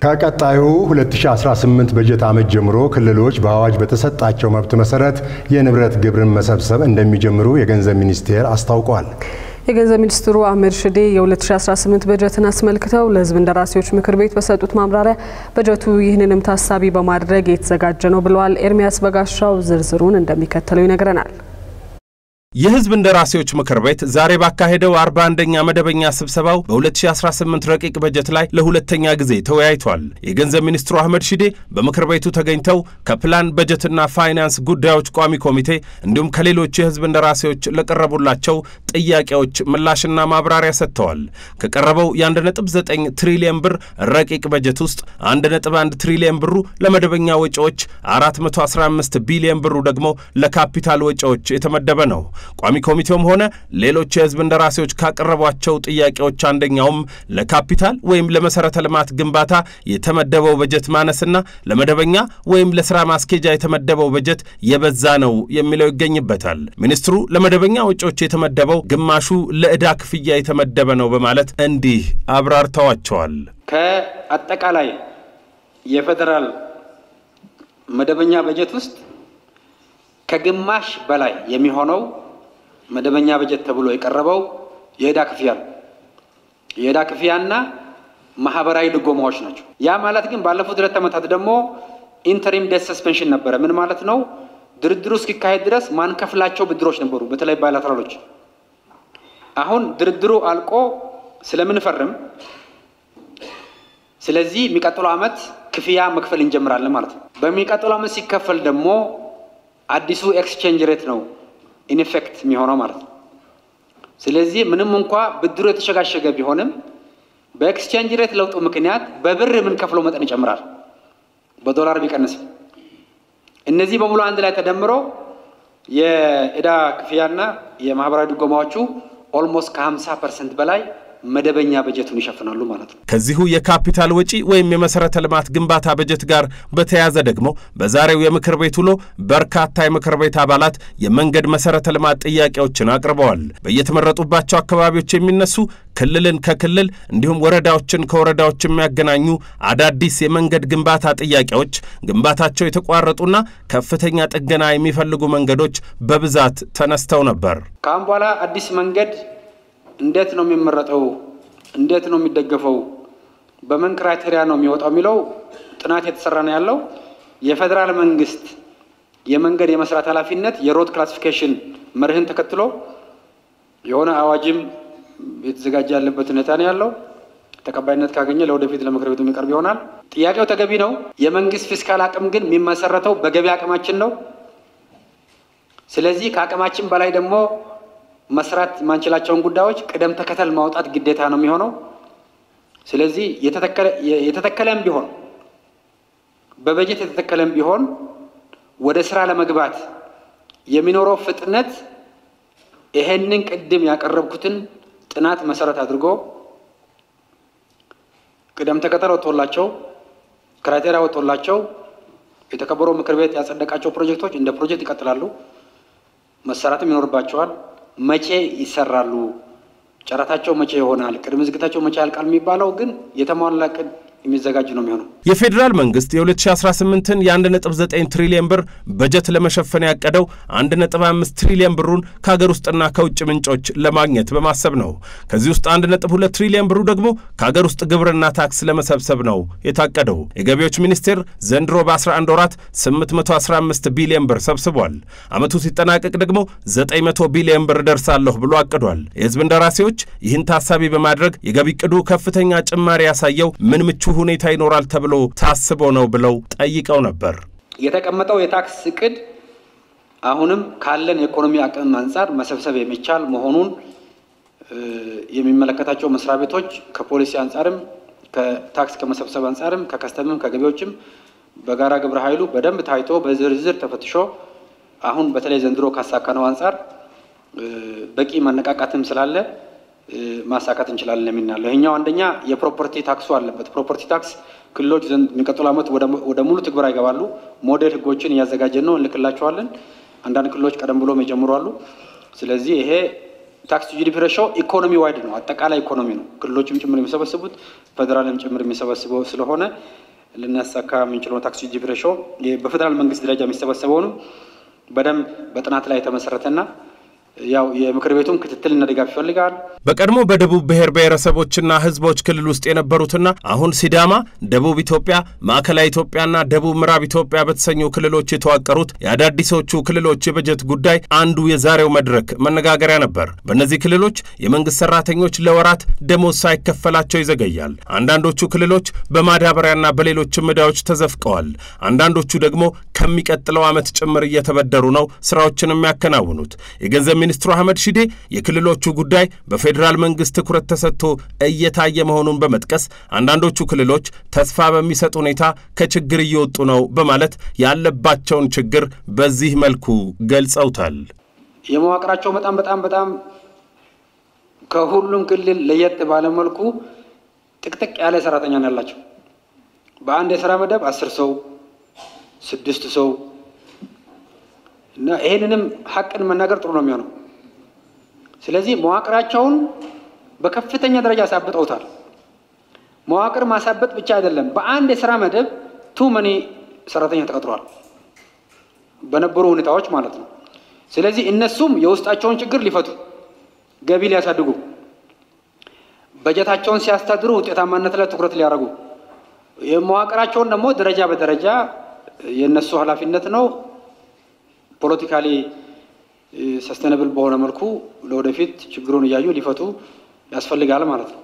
ከቀጣዩ 2018 በጀት ዓመት ጀምሮ ክልሎች በአዋጅ በተሰጣቸው መብት መሰረት የንብረት ግብርን መሰብሰብ እንደሚጀምሩ የገንዘብ ሚኒስቴር አስታውቋል። የገንዘብ ሚኒስትሩ አህመድ ሽዴ የ2018 በጀትን አስመልክተው ለሕዝብ እንደራሴዎች ምክር ቤት በሰጡት ማብራሪያ በጀቱ ይህንንም ታሳቢ በማድረግ የተዘጋጀ ነው ብለዋል። ኤርሚያስ በጋሻው ዝርዝሩን እንደሚከተለው ይነግረናል። የሕዝብ እንደራሴዎች ምክር ቤት ዛሬ ባካሄደው 41ኛ መደበኛ ስብሰባው በ2018 ረቂቅ በጀት ላይ ለሁለተኛ ጊዜ ተወያይቷል። የገንዘብ ሚኒስትሩ አህመድ ሽዴ በምክር ቤቱ ተገኝተው ከፕላን በጀትና ፋይናንስ ጉዳዮች ቋሚ ኮሚቴ እንዲሁም ከሌሎች የሕዝብ እንደራሴዎች ለቀረቡላቸው ጥያቄዎች ምላሽና ማብራሪያ ሰጥተዋል። ከቀረበው የ1.9 ትሪሊዮን ብር ረቂቅ በጀት ውስጥ 1.1 ትሪሊዮን ብሩ ለመደበኛ ወጪዎች፣ 415 ቢሊዮን ብሩ ደግሞ ለካፒታል ወጪዎች የተመደበ ነው። ቋሚ ኮሚቴውም ሆነ ሌሎች የሕዝብ እንደራሴዎች ካቀረቧቸው ጥያቄዎች አንደኛውም ለካፒታል ወይም ለመሰረተ ልማት ግንባታ የተመደበው በጀት ማነስና ለመደበኛ ወይም ለስራ ማስኬጃ የተመደበው በጀት የበዛ ነው የሚለው ይገኝበታል። ሚኒስትሩ ለመደበኛ ወጪዎች የተመደበው ግማሹ ለዕዳ ክፍያ የተመደበ ነው በማለት እንዲህ አብራርተዋቸዋል። ከአጠቃላይ የፌደራል መደበኛ በጀት ውስጥ ከግማሽ በላይ የሚሆነው መደበኛ በጀት ተብሎ የቀረበው የዕዳ ክፍያ ነው። የዕዳ ክፍያና ማህበራዊ ድጎማዎች ናቸው። ያ ማለት ግን ባለፉት 2 ዓመታት ደግሞ ኢንተሪም ዴት ሰስፔንሽን ነበረ። ምን ማለት ነው? ድርድሩ እስኪካሄድ ድረስ ማንከፍላቸው ብድሮች ነበሩ፣ በተለይ ባይላተራሎች። አሁን ድርድሩ አልቆ ስለምንፈርም ስለዚህ የሚቀጥለው ዓመት ክፍያ መክፈል እንጀምራለን ማለት ነው። በሚቀጥለው ዓመት ሲከፈል ደግሞ አዲሱ ኤክስቼንጅ ሬት ነው ኢንፌክት የሚሆነው ማለት ነው። ስለዚህ ምንም እንኳን ብድሩ የተሸጋሸገ ቢሆንም በኤክስቼንጅ ሬት ለውጡ ምክንያት በብር የምንከፍለው መጠን ይጨምራል፣ በዶላር ቢቀንስም። እነዚህ በሙሉ አንድ ላይ ተደምሮ የዕዳ ክፍያና የማህበራዊ ድጎማዎቹ ኦልሞስት ከ50% በላይ መደበኛ በጀቱን ይሸፍናሉ ማለት ነው። ከዚሁ የካፒታል ወጪ ወይም የመሰረተ ልማት ግንባታ በጀት ጋር በተያያዘ ደግሞ በዛሬው የምክር ቤት ውሎ በርካታ የምክር ቤት አባላት የመንገድ መሰረተ ልማት ጥያቄዎችን አቅርበዋል። በየተመረጡባቸው አካባቢዎች የሚነሱ ክልልን ከክልል እንዲሁም ወረዳዎችን ከወረዳዎች የሚያገናኙ አዳዲስ የመንገድ ግንባታ ጥያቄዎች ግንባታቸው የተቋረጡና ከፍተኛ ጥገና የሚፈልጉ መንገዶች በብዛት ተነስተው ነበር። ከአሁን በኋላ አዲስ መንገድ እንዴት ነው የሚመረጠው? እንዴት ነው የሚደገፈው? በምን ክራይቴሪያ ነው የሚወጣው የሚለው ጥናት የተሰራ ነው ያለው። የፌደራል መንግስት የመንገድ የመስራት ኃላፊነት የሮድ ክላሲፊኬሽን መርህን ተከትሎ የሆነ አዋጅም የተዘጋጀ ያለበት ሁኔታ ነው ያለው። ተቀባይነት ካገኘ ለወደፊት ለምክር ቤቱ የሚቀርብ ይሆናል። ጥያቄው ተገቢ ነው። የመንግስት ፊስካል አቅም ግን የሚመሰረተው በገቢ አቅማችን ነው። ስለዚህ ከአቅማችን በላይ ደግሞ መስራት ማንችላቸውን ጉዳዮች ቅደም ተከተል ማውጣት ግዴታ ነው የሚሆነው። ስለዚህ የተተከለም ቢሆን በበጀት የተተከለም ቢሆን ወደ ስራ ለመግባት የሚኖረው ፍጥነት ይሄንን ቅድም ያቀረብኩትን ጥናት መሰረት አድርጎ ቅደም ተከተል ወጥቶላቸው ክራይቴሪያ ወጥቶላቸው የተከበረው ምክር ቤት ያጸደቃቸው ፕሮጀክቶች እንደ ፕሮጀክት ይቀጥላሉ፣ መሰራትም ይኖርባቸዋል። መቼ ይሰራሉ፣ ጨረታቸው መቼ ይሆናል፣ ቅድመ ዝግጅታቸው መቼ ያልቃል የሚባለው ግን የተሟላ ቅድ የሚዘጋጅ ነው የሚሆነው። የፌደራል መንግስት የ2018ን የ1.9 ትሪሊዮን ብር በጀት ለመሸፈን ያቀደው 1.5 ትሪሊዮን ብሩን ከሀገር ውስጥና ከውጭ ምንጮች ለማግኘት በማሰብ ነው። ከዚህ ውስጥ 1.2 ትሪሊዮን ብሩ ደግሞ ከሀገር ውስጥ ግብርና ታክስ ለመሰብሰብ ነው የታቀደው። የገቢዎች ሚኒስቴር ዘንድሮ በ11 ወራት 815 ቢሊዮን ብር ሰብስቧል። ዓመቱ ሲጠናቀቅ ደግሞ 900 ቢሊዮን ብር ደርሳለሁ ብሎ አቅዷል። የሕዝብ እንደራሴዎች ይህን ታሳቢ በማድረግ የገቢ ቅዱ ከፍተኛ ጭማሪ ያሳየው ምን ምቹ ሁኔታ ይኖራል ተብሎ ታስቦ ነው ብለው ጠይቀው ነበር። የተቀመጠው የታክስ እቅድ አሁንም ካለን የኢኮኖሚ አቅም አንፃር መሰብሰብ የሚቻል መሆኑን የሚመለከታቸው መስሪያ ቤቶች ከፖሊሲ አንፃርም ከታክስ ከመሰብሰብ አንፃርም ከከስተምም ከገቢዎችም በጋራ ግብረ ኃይሉ በደንብ ታይቶ በዝርዝር ተፈትሾ አሁን በተለይ ዘንድሮ ካሳካነው አንፃር በቂ መነቃቃትም ስላለ ማሳካት እንችላለን ለሚናለው። ይሄኛው አንደኛ የፕሮፐርቲ ታክሱ አለበት። ፕሮፐርቲ ታክስ ክልሎች ዘንድ የሚቀጥለው ዓመት ወደ ሙሉ ትግበራ ይገባሉ። ሞዴል ህጎችን እያዘጋጀን ነው፣ እንልክላቸዋለን። አንዳንድ ክልሎች ቀደም ብሎ መጀመሩ አሉ። ስለዚህ ይሄ ታክስ ቱ ጂዲፒ ሬሾ ኢኮኖሚ ዋይድ ነው፣ አጠቃላይ ኢኮኖሚ ነው። ክልሎችም ጭምር የሚሰበስቡት ፌደራልም ጭምር የሚሰበስበው ስለሆነ ልናሳካ የምንችለው ታክስ ቱ ጂዲፒ ሬሾ በፌደራል መንግስት ደረጃ የሚሰበሰበውን በደንብ በጥናት ላይ የተመሰረተና ያው የምክር ቤቱም ክትትልና ድጋፍ ይፈልጋል። በቀድሞ በደቡብ ብሔር ብሔረሰቦችና ህዝቦች ክልል ውስጥ የነበሩትና አሁን ሲዳማ፣ ደቡብ ኢትዮጵያ፣ ማዕከላዊ ኢትዮጵያና ደቡብ ምዕራብ ኢትዮጵያ በተሰኙ ክልሎች የተዋቀሩት የአዳዲሶቹ ክልሎች የበጀት ጉዳይ አንዱ የዛሬው መድረክ መነጋገሪያ ነበር። በእነዚህ ክልሎች የመንግስት ሰራተኞች ለወራት ደሞዝ ሳይከፈላቸው ይዘገያል። አንዳንዶቹ ክልሎች በማዳበሪያና በሌሎች ዕዳዎች ተዘፍቀዋል። አንዳንዶቹ ደግሞ ከሚቀጥለው ዓመት ጭምር እየተበደሩ ነው ስራዎችን የሚያከናውኑት። የገንዘብ ሚኒስትሩ አህመድ ሺዴ የክልሎቹ ጉዳይ በፌደራል መንግስት ትኩረት ተሰጥቶ እየታየ መሆኑን በመጥቀስ አንዳንዶቹ ክልሎች ተስፋ በሚሰጥ ሁኔታ ከችግር እየወጡ ነው በማለት ያለባቸውን ችግር በዚህ መልኩ ገልጸውታል። የመዋቅራቸው በጣም ከሁሉም ክልል ለየት ባለ መልኩ ጥቅጥቅ ያለ ሰራተኛ ነው ያላቸው። በአንድ የሥራ መደብ 10 ሰው 6 ሰው እና ይሄንንም ሐቅን መናገር ጥሩ ነው የሚሆነው። ስለዚህ መዋቅራቸውን በከፍተኛ ደረጃ አሳብጠውታል። መዋቅር ማሳበጥ ብቻ አይደለም፣ በአንድ የሥራ መደብ ቱ መኒ ሰራተኛ ተቀጥሯል በነበሩ ሁኔታዎች ማለት ነው። ስለዚህ እነሱም የውስጣቸውን ችግር ሊፈቱ፣ ገቢ ሊያሳድጉ፣ በጀታቸውን ሲያስተዳድሩ ውጤታማነት ላይ ትኩረት ሊያደርጉ፣ የመዋቅራቸውን ደግሞ ደረጃ በደረጃ የነሱ ኃላፊነት ነው ፖለቲካሊ ሰስቴናብል በሆነ መልኩ ለወደፊት ችግሩን እያዩ ሊፈቱ ያስፈልጋል ማለት ነው።